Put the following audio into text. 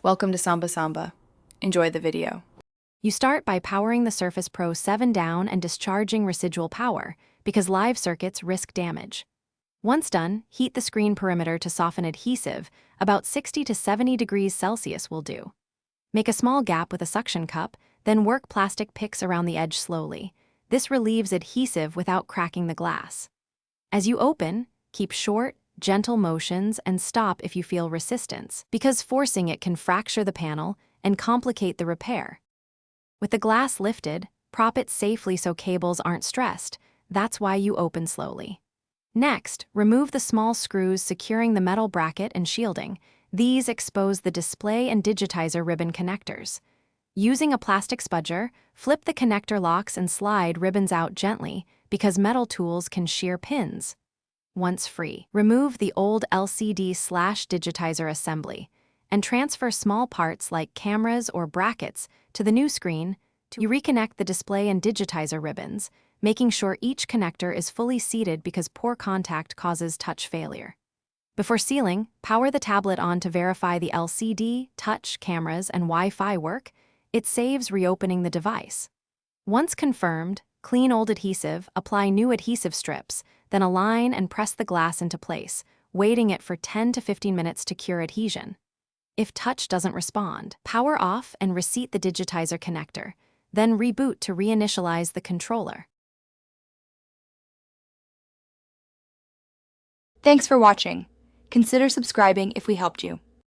Welcome to Samba Samba. Enjoy the video. You start by powering the Surface Pro 7 down and discharging residual power, because live circuits risk damage. Once done, heat the screen perimeter to soften adhesive. About 60 to 70 degrees Celsius will do. Make a small gap with a suction cup, then work plastic picks around the edge slowly. This relieves adhesive without cracking the glass. As you open, keep short, gentle motions and stop if you feel resistance, because forcing it can fracture the panel and complicate the repair. With the glass lifted, prop it safely so cables aren't stressed. That's why you open slowly. Next, remove the small screws securing the metal bracket and shielding. These expose the display and digitizer ribbon connectors. Using a plastic spudger, flip the connector locks and slide ribbons out gently, because metal tools can shear pins. Once free, remove the old LCD/digitizer assembly and transfer small parts like cameras or brackets to the new screen. You reconnect the display and digitizer ribbons, making sure each connector is fully seated because poor contact causes touch failure. Before sealing, power the tablet on to verify the LCD, touch, cameras, and Wi-Fi work. It saves reopening the device. Once confirmed, clean old adhesive, apply new adhesive strips, then align and press the glass into place, waiting it for 10 to 15 minutes to cure adhesion. If touch doesn't respond, power off and reseat the digitizer connector, then reboot to reinitialize the controller. Thanks for watching. Consider subscribing if we helped you.